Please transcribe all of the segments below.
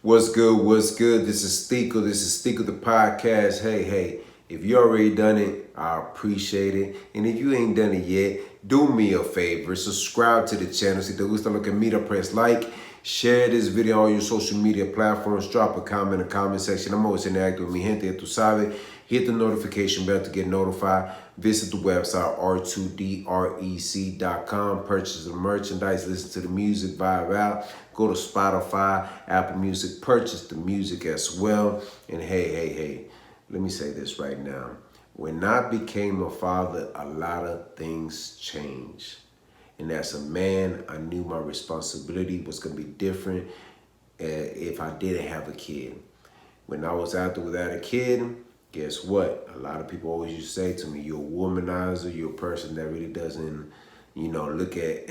What's good? What's good? This is Steeker. This is Steeker the podcast. Hey, if you already done it, I appreciate it. And if you ain't done it yet, do me a favor. Subscribe to the channel. Si te gusta lo que mira, press like. Share this video on your social media platforms. Drop a comment in the comment section. I'm always interacting with mi gente, ya tú sabes. Hit the notification bell to get notified. Visit the website r2drec.com. Purchase the merchandise. Listen to the music. Vibe out. Go to Spotify, Apple Music. Purchase the music as well. And hey. Let me say this right now. When I became a father, a lot of things changed. And as a man, I knew my responsibility was going to be different if I didn't have a kid. When I was out there without a kid, guess what? A lot of people always used to say to me, you're a womanizer, you're a person that really doesn't, look at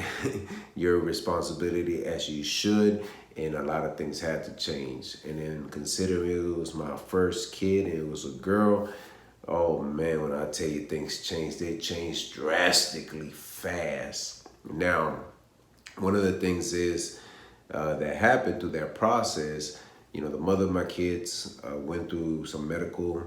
your responsibility as you should. And a lot of things had to change. And then considering it was my first kid and it was a girl, oh man, when I tell you things changed, they changed drastically fast. Now, one of the things is that happened through that process, the mother of my kids went through some medical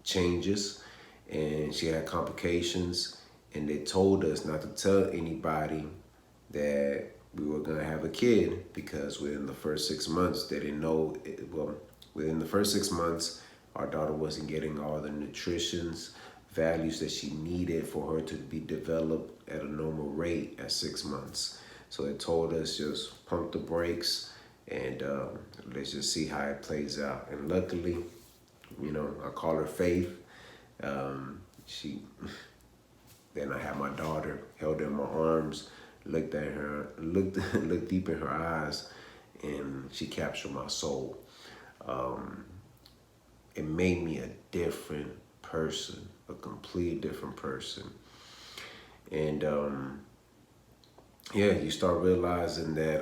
changes and she had complications, and they told us not to tell anybody that we were going to have a kid because within the first 6 months, they didn't know within the first 6 months, our daughter wasn't getting all the nutritions values that she needed for her to be developed at a normal rate at 6 months. So they told us just pump the brakes and let's just see how it plays out. And luckily, I call her Faith. Then I had my daughter, held her in my arms, looked at her, looked deep in her eyes, and she captured my soul. It made me a different person, a completely different person. And you start realizing that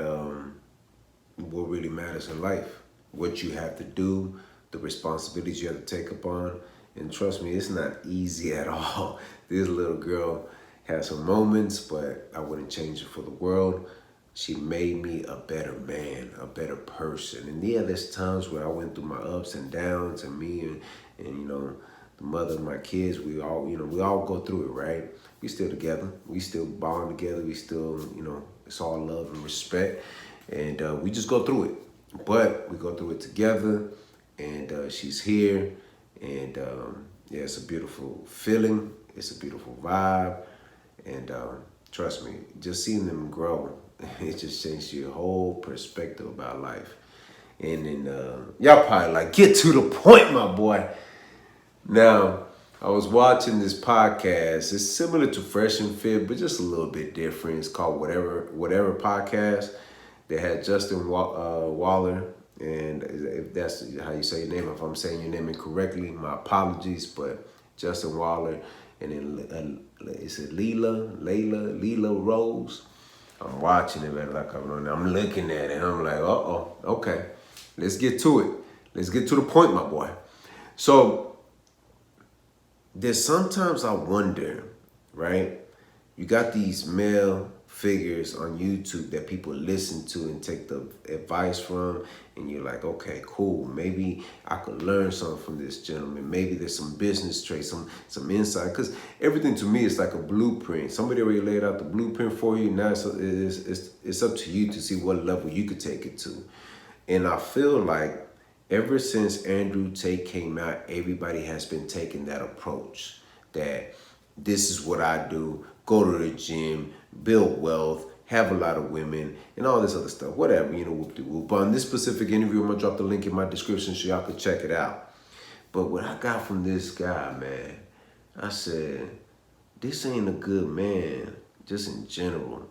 what really matters in life, what you have to do, the responsibilities you have to take upon. And trust me, it's not easy at all. This little girl has some moments, but I wouldn't change it for the world. She made me a better man, a better person. And there's times where I went through my ups and downs, and me and the mother of my kids, we all go through it, right? We still together. We still bond together. We still, it's all love and respect. And we just go through it. But we go through it together, and she's here. And it's a beautiful feeling. It's a beautiful vibe. And trust me, just seeing them grow, it just changed your whole perspective about life. And then y'all probably like, get to the point, my boy. Now, I was watching this podcast. It's similar to Fresh and Fit, but just a little bit different. It's called Whatever Podcast. They had Justin Waller, and if that's how you say your name, if I'm saying your name incorrectly, my apologies. But Justin Waller, and then is it Lila Rose? I'm watching it, man. Like I'm looking at it, and I'm like, okay, let's get to it. Let's get to the point, my boy. So there's sometimes I wonder, right? You got these male figures on YouTube that people listen to and take the advice from, and you're like, okay, cool. Maybe I could learn something from this gentleman. Maybe there's some business traits, some insight. Because everything to me is like a blueprint. Somebody already laid out the blueprint for you. Now it's up to you to see what level you could take it to. And I feel like ever since Andrew Tate came out, everybody has been taking that approach that this is what I do, go to the gym, build wealth, have a lot of women, and all this other stuff, whatever, whoop-de-whoop. But on this specific interview, I'm going to drop the link in my description so y'all can check it out. But what I got from this guy, man, I said, this ain't a good man, just in general.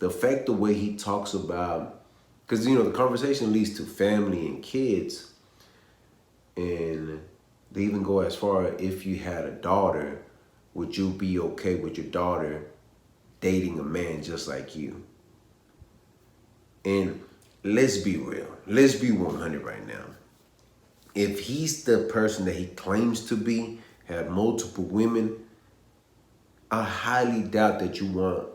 The fact the way he talks about, because, the conversation leads to family and kids, and they even go as far as if you had a daughter, would you be okay with your daughter dating a man just like you? And let's be real. Let's be 100 right now. If he's the person that he claims to be, had multiple women, I highly doubt that you want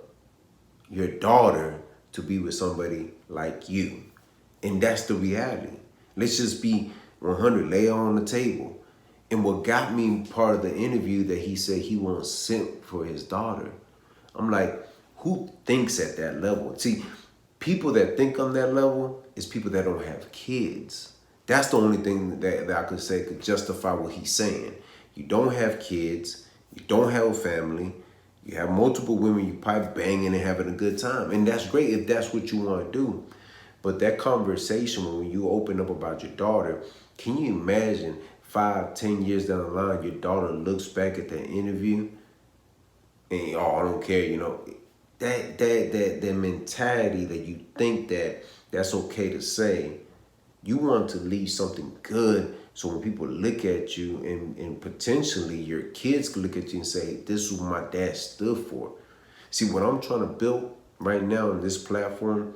your daughter to be with somebody like you. And that's the reality. Let's just be 100, lay it on the table. And what got me part of the interview that he said he won't simp for his daughter. I'm like, who thinks at that level? See, people that think on that level is people that don't have kids. That's the only thing that I could say could justify what he's saying. You don't have kids, you don't have a family, you have multiple women, you probably banging and having a good time. And that's great if that's what you want to do. But that conversation, when you open up about your daughter, can you imagine 5, 10 years down the line, your daughter looks back at that interview and, oh, I don't care, you know, that mentality that you think that that's okay to say, you want to leave something good so when people look at you and potentially your kids can look at you and say, this is what my dad stood for. See, what I'm trying to build right now on this platform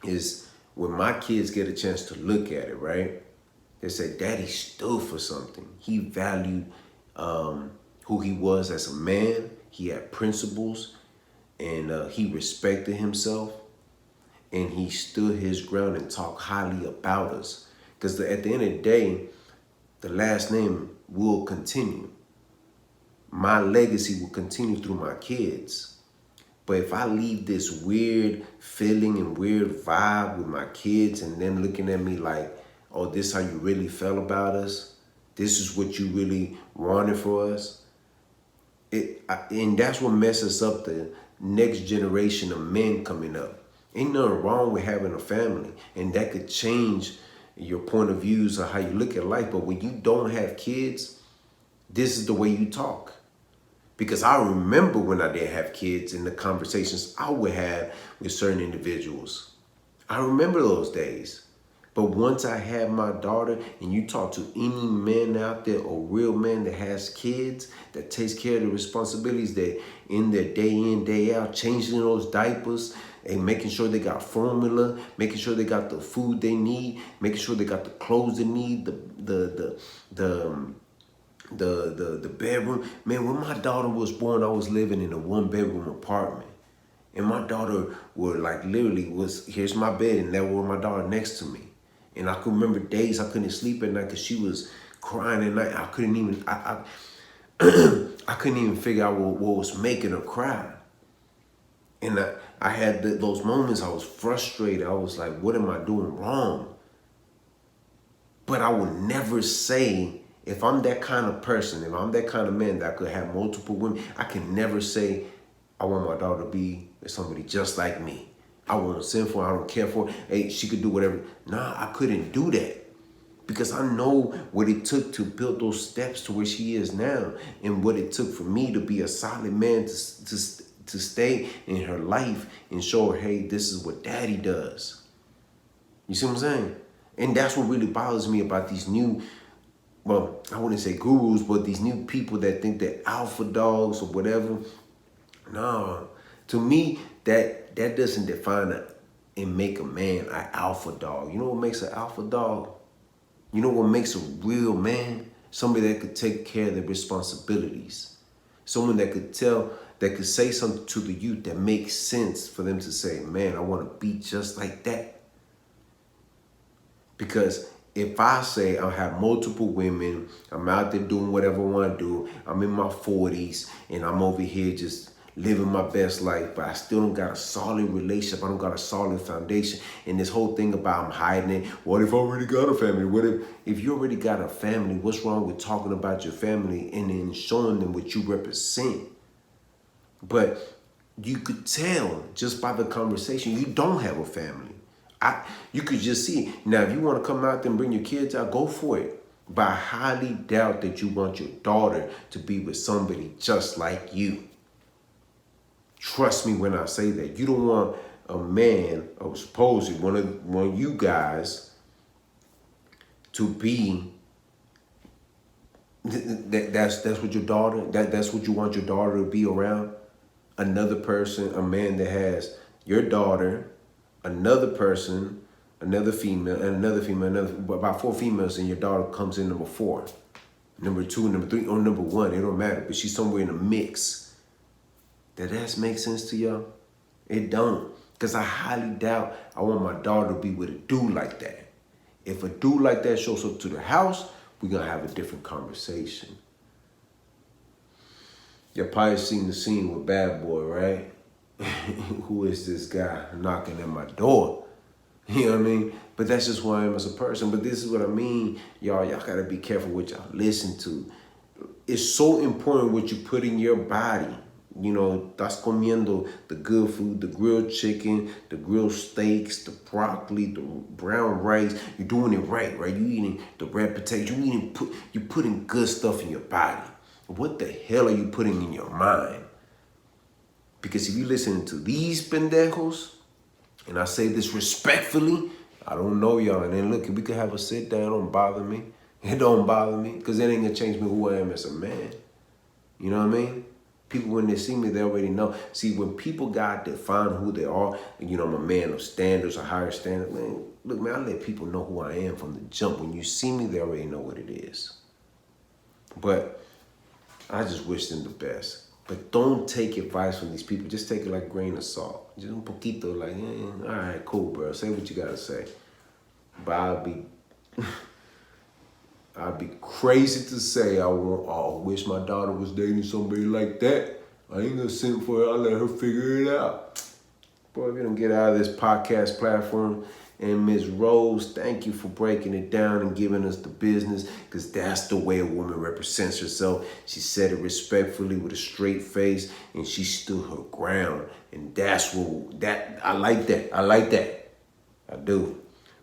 is when my kids get a chance to look at it, right? They say, Daddy stood for something. He valued who he was as a man. He had principles, and he respected himself, and he stood his ground and talked highly about us. Because at the end of the day, the last name will continue. My legacy will continue through my kids. But if I leave this weird feeling and weird vibe with my kids and them looking at me like, oh, this is how you really felt about us, this is what you really wanted for us, and that's what messes up the next generation of men coming up. Ain't nothing wrong with having a family, and that could change your point of views of how you look at life. But when you don't have kids, this is the way you talk. Because I remember when I didn't have kids and the conversations I would have with certain individuals. I remember those days. But once I had my daughter, and you talk to any man out there, or real man that has kids, that takes care of the responsibilities, that in their day in, day out, changing those diapers, and making sure they got formula, making sure they got the food they need, making sure they got the clothes they need, the bedroom. Man, when my daughter was born, I was living in a 1-bedroom apartment. And my daughter would like literally was, here's my bed, and there was my daughter next to me. And I could remember days I couldn't sleep at night because she was crying at night. I couldn't even, I couldn't even figure out what was making her cry. And I had those moments I was frustrated. I was like, what am I doing wrong? But I would never say, if I'm that kind of person, if I'm that kind of man that could have multiple women, I can never say, I want my daughter to be with somebody just like me. I won't send for her, I don't care for her. Hey, she could do whatever. Nah, I couldn't do that. Because I know what it took to build those steps to where she is now. And what it took for me to be a solid man to stay in her life and show her, hey, this is what daddy does. You see what I'm saying? And that's what really bothers me about these new, well, I wouldn't say gurus, but these new people that think they're alpha dogs or whatever. No, to me, that doesn't define and make a man an alpha dog. You know what makes an alpha dog? You know what makes a real man? Somebody that could take care of their responsibilities. Someone that could say something to the youth that makes sense for them to say, man, I want to be just like that. Because if I say I have multiple women, I'm out there doing whatever I want to do, I'm in my 40s, and I'm over here just living my best life, but I still don't got a solid relationship, I don't got a solid foundation, and this whole thing about I'm hiding it, what if I already got a family? What if you already got a family, what's wrong with talking about your family and then showing them what you represent? But you could tell just by the conversation, you don't have a family. You could just see it. Now, if you want to come out there and bring your kids out, go for it. But I highly doubt that you want your daughter to be with somebody just like you. Trust me when I say that. You don't want a man, or supposedly one of you guys, to be that's what your daughter, that's what you want your daughter to be around. Another person, a man that has your daughter, another person, another female, and another female, about 4 females, and your daughter comes in number 4, number 2, number 3, or number 1. It don't matter, but she's somewhere in the mix. Does that make sense to y'all? It don't. Because I highly doubt I want my daughter to be with a dude like that. If a dude like that shows up to the house, we're going to have a different conversation. You've probably seen the scene with Bad Boy, right? Who is this guy knocking at my door? You know what I mean? But that's just who I am as a person. But this is what I mean, y'all. Y'all got to be careful what y'all listen to. It's so important what you put in your body. You know, estás comiendo the good food, the grilled chicken, the grilled steaks, the broccoli, the brown rice. You're doing it right? You eating the red potato. You're putting good stuff in your body. What the hell are you putting in your mind? Because if you listen to these pendejos, and I say this respectfully, I don't know y'all. And then look, if we could have a sit down, don't bother me. It don't bother me because it ain't gonna change me who I am as a man. You know what I mean? People, when they see me, they already know. See, when people got define who they are, you know, I'm a man of standards, a higher standard, man, look, man, I let people know who I am from the jump. When you see me, they already know what it is. But I just wish them the best. But don't take advice from these people. Just take it like a grain of salt. Just un poquito, like, all right, cool, bro. Say what you gotta say. But I'd be crazy to say I wish my daughter was dating somebody like that. I ain't gonna send for her. I'll let her figure it out. Boy, if you don't get out of this podcast platform. And Ms. Rose, thank you for breaking it down and giving us the business, because that's the way a woman represents herself. She said it respectfully with a straight face, and she stood her ground. And that's what, I like that. I do.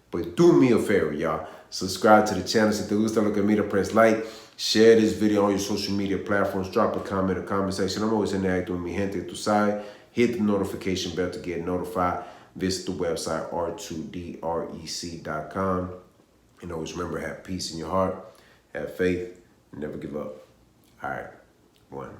But do me a favor, y'all. Subscribe to the channel. Si te gusta lo que mira, press like. Share this video on your social media platforms. Drop a comment in the comment section. I'm always interacting with mi gente, tu sabes. Hit the notification bell to get notified. Visit the website r2drec.com. And always remember, have peace in your heart, have faith, and never give up. All right, one.